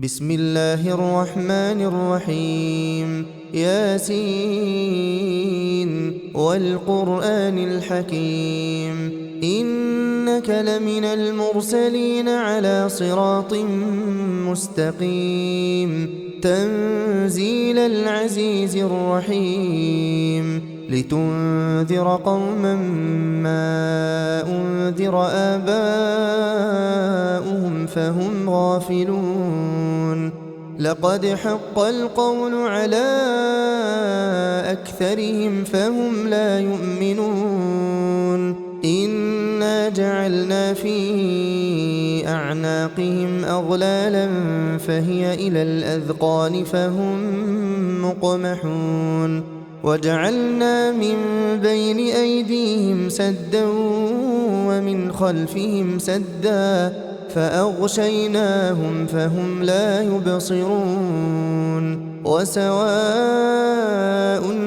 بسم الله الرحمن الرحيم ياسين والقرآن الحكيم إنك لمن المرسلين على صراط مستقيم تنزيل العزيز الرحيم لتنذر قوما ما أنذر آباؤهم فهم غافلون لقد حق القول على أكثرهم فهم لا يؤمنون إنا جعلنا في أعناقهم أغلالا فهي إلى الأذقان فهم مقمحون وجعلنا من بين أيديهم سدا ومن خلفهم سدا فأغشيناهم فهم لا يبصرون وسواء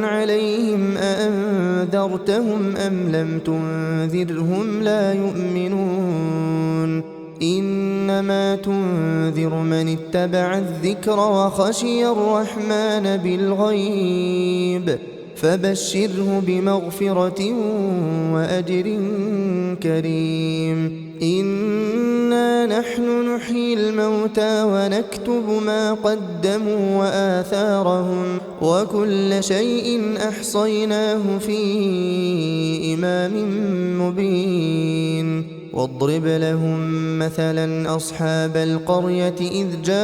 عليهم أأنذرتهم أم لم تنذرهم لا يؤمنون إنما تنذر من اتبع الذكر وخشي الرحمن بالغيب فبشره بمغفرة وأجر كريم إنا نحن نحيي الموتى ونكتب ما قدموا وآثارهم وكل شيء أحصيناه في إمام مبين واضرب لهم مثلا أصحاب القرية إذ جاءها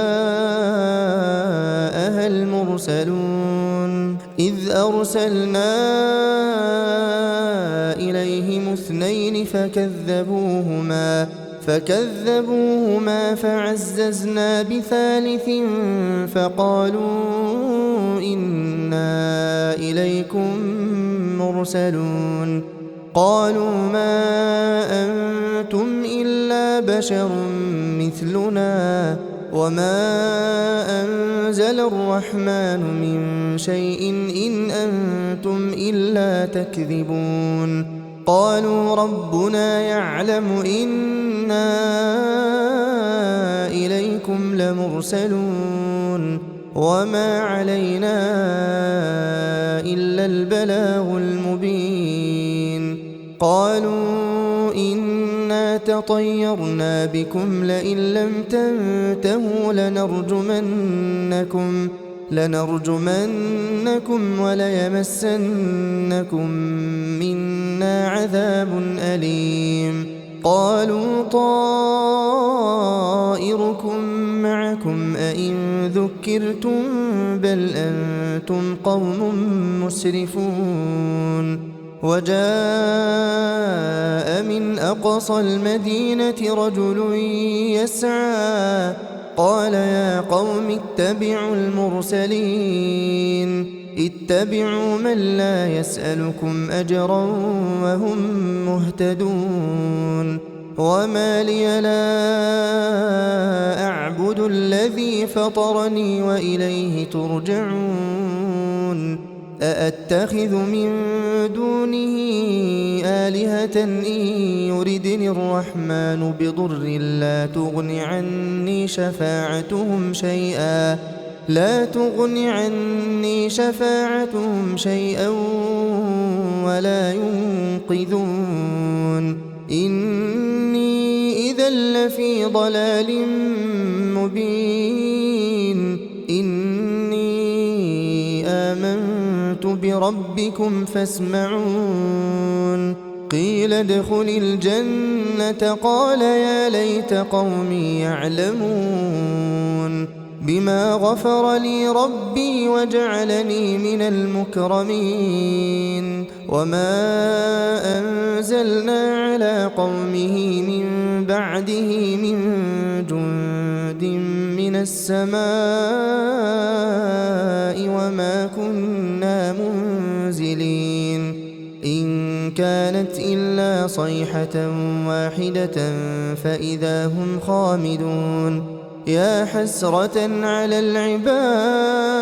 المرسلون إذ أرسلنا إليهم اثنين فكذبوهما فعززنا بثالث فقالوا إنا إليكم مرسلون قالوا ما أنتم إلا بشر مثلنا وما أنزل الرحمن من شيء إن أنتم إلا تكذبون قالوا ربنا يعلم إنا إليكم لمرسلون وما علينا إلا البلاغ المبين قالوا إنا تطيرنا بكم لئن لم تنتهوا لنرجمنكم وليمسنكم منا عذاب أليم قالوا طائركم معكم أئن ذكرتم بل أنتم قوم مسرفون وجاء من أقصى المدينة رجل يسعى قال يا قوم اتبعوا المرسلين اتبعوا من لا يسألكم أجرا وهم مهتدون وما لي لا أعبد الذي فطرني وإليه ترجعون أأتخذ من دونه آلهة إن يردني الرحمن بضر لا تغن عني شفاعتهم شيئا ولا ينقذون إني إذا لفي ضلال مبين إني آمنت بربكم فاسمعون قيل ادخل الجنة قال يا ليت قومي يعلمون بما غفر لي ربي وجعلني من المكرمين وما أنزلنا على قومه من بعده من جند من السماء وما كنا منزلين إن كانت إلا صيحة واحدة فإذا هم خامدون يا حسرة على العباد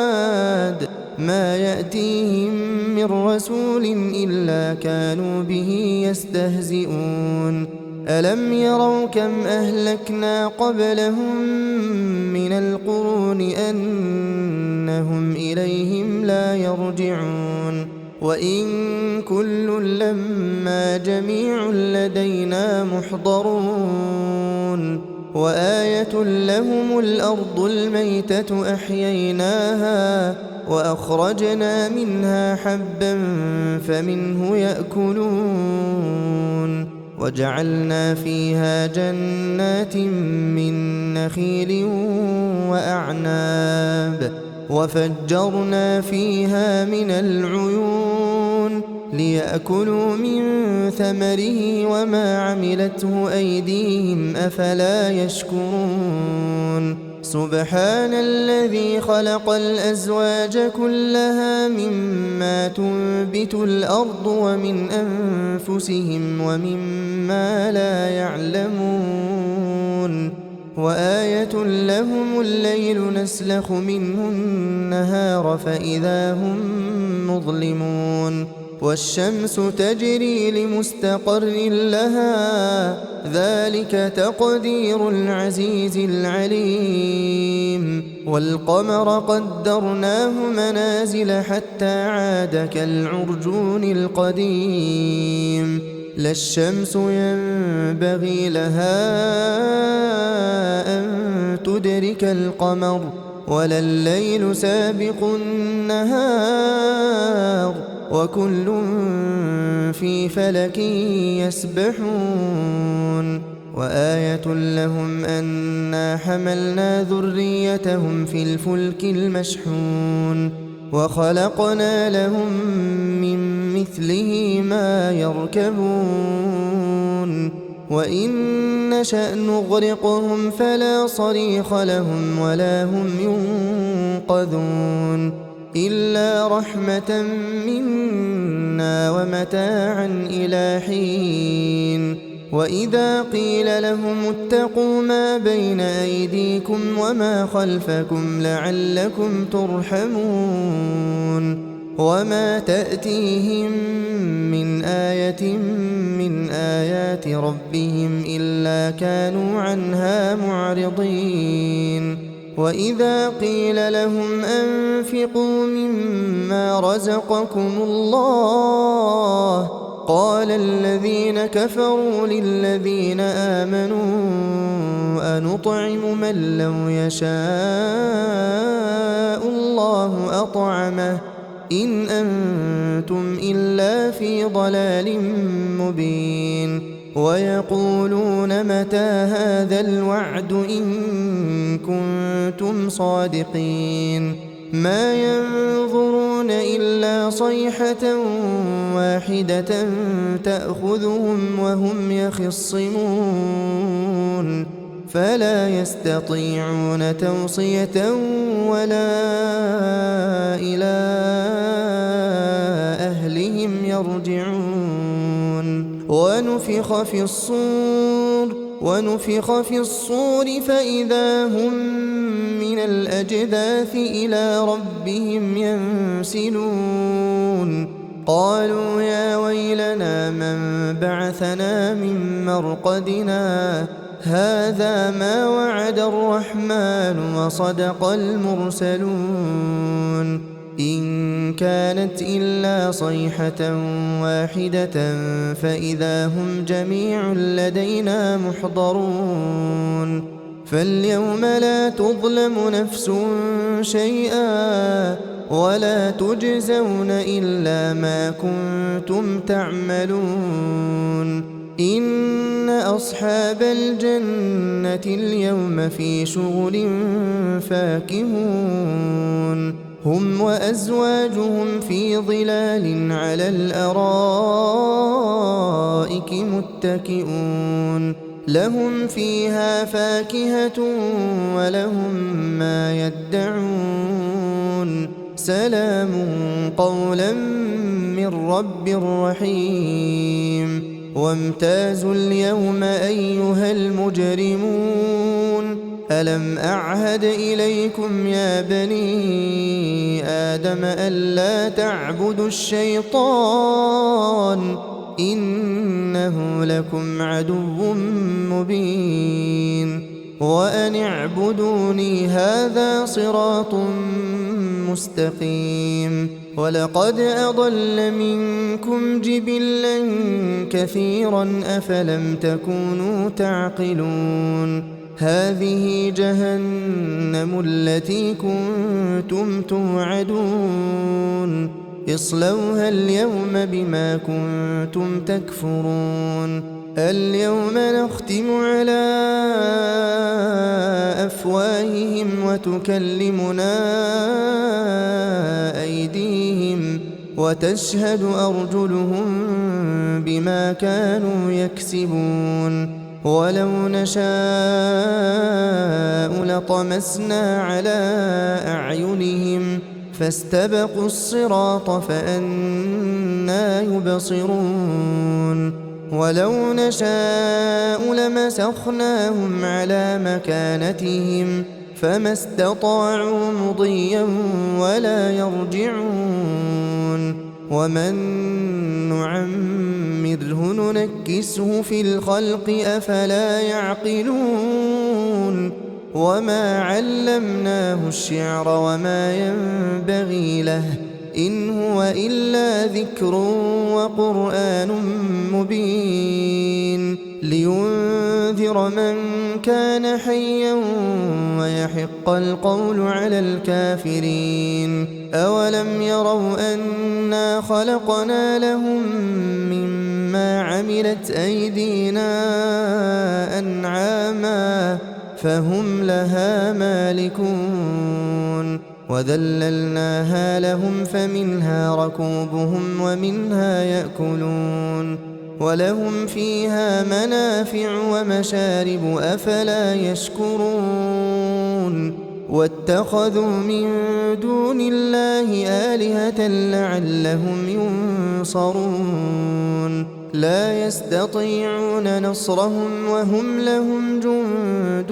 ما يأتيهم من رسول إلا كانوا به يستهزئون ألم يروا كم أهلكنا قبلهم من القرون أنهم إليهم لا يرجعون وإن كل لما جميع لدينا محضرون وآية لهم الأرض الميتة أحييناها وأخرجنا منها حبا فمنه يأكلون وجعلنا فيها جنات من نخيل وأعناب وفجرنا فيها من العيون ليأكلوا من ثمره وما عملته أيديهم أفلا يشكرون سبحان الذي خلق الأزواج كلها مما تنبت الأرض ومن أنفسهم ومما لا يعلمون وآية لهم الليل نسلخ منه النهار فإذا هم مظلمون والشمس تجري لمستقر لها ذلك تقدير العزيز العليم والقمر قدرناه منازل حتى عاد كالعرجون القديم لا الشمس ينبغي لها أن تدرك القمر ولا الليل سابق النهار وكل في فلك يسبحون وآية لهم أنا حملنا ذريتهم في الفلك المشحون وخلقنا لهم من مثله ما يركبون وإن نشأ نغرقهم فلا صريخ لهم ولا هم ينقذون إلا رحمة منا ومتاعا إلى حين وإذا قيل لهم اتقوا ما بين أيديكم وما خلفكم لعلكم ترحمون وما تأتيهم من آية من آيات ربهم إلا كانوا عنها معرضين وإذا قيل لهم أنفقوا مما رزقكم الله قال الذين كفروا للذين آمنوا أنطعم من لو يشاء الله أطعمه إن أنتم إلا في ضلال مبين ويقولون متى هذا الوعد إن كنتم صادقين ما ينظرون إلا صيحة واحدة تأخذهم وهم يخصمون فلا يستطيعون توصية ولا إلى أهلهم يرجعون ونفخ في الصور فإذا هم من الأجداث إلى ربهم ينسلون قالوا يا ويلنا من بعثنا من مرقدنا هذا ما وعد الرحمن وصدق المرسلون إن كانت إلا صيحة واحدة فإذا هم جميع لدينا محضرون فاليوم لا تظلم نفس شيئا ولا تجزون إلا ما كنتم تعملون إن أصحاب الجنة اليوم في شغل فاكهون هم وأزواجهم في ظلال على الأرائك متكئون لهم فيها فاكهة ولهم ما يدعون سلام قولا من رب رحيم وامتازوا اليوم أيها المجرمون ألم أعهد إليكم يا بني آدم ألا تعبدوا الشيطان إنه لكم عدو مبين وأن اعبدوني هذا صراط مستقيم ولقد أضل منكم جبلا كثيرا أفلم تكونوا تعقلون هذه جهنم التي كنتم توعدون اصلوها اليوم بما كنتم تكفرون اليوم نختم على أفواههم وتكلمنا أيديهم وتشهد أرجلهم بما كانوا يكسبون ولو نشاء لطمسنا على أعينهم فاستبقوا الصراط فأنى يبصرون ولو نشاء لمسخناهم على مكانتهم فما استطاعوا مضيا ولا يرجعون ومن نعمره ننكسه في الخلق أفلا يعقلون وما علمناه الشعر وما ينبغي له إن هو إلا ذكر وقرآن مبين لينذر من كان حيا ويحق القول على الكافرين أولم يروا أنا خلقنا لهم مما عملت أيدينا أنعاما فهم لها مالكون وذللناها لهم فمنها ركوبهم ومنها يأكلون ولهم فيها منافع ومشارب أفلا يشكرون واتخذوا من دون الله آلهة لعلهم ينصرون لا يستطيعون نصرهم وهم لهم جند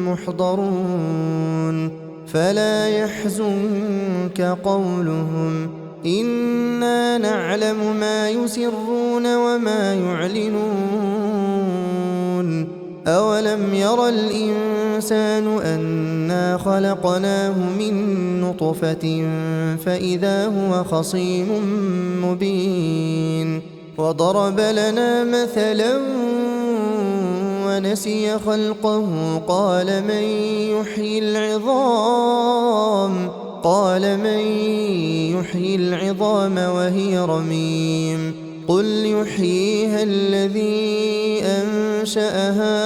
محضرون فلا يحزنك قولهم إنا نعلم ما يسرون وما يعلنون أولم ير الإنسان أنا خلقناه من نطفة فإذا هو خصيم مبين وضرب لنا مثلا ونسي خلقه قال من يحيي العظام وهي رميم قل يحييها الذي أنشأها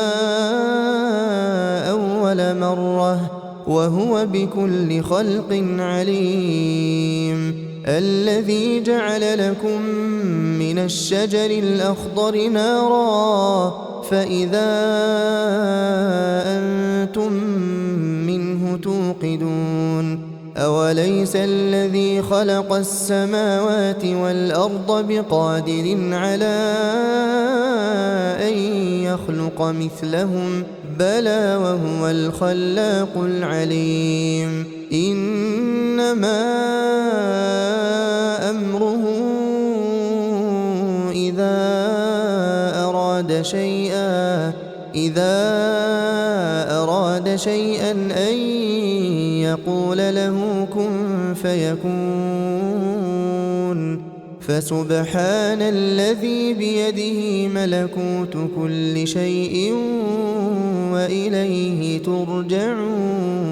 أول مرة وهو بكل خلق عليم الذي جعل لكم من الشجر الأخضر نارا فإذا أنتم منه توقدون أوليس الذي خلق السماوات والأرض بقادر على أن يخلق مثلهم بلى وهو الخلاق العليم إنما أمره إذا أراد شيئا أن يقول له كن فيكون فسبحان الذي بيده ملكوت كل شيء وإليه ترجعون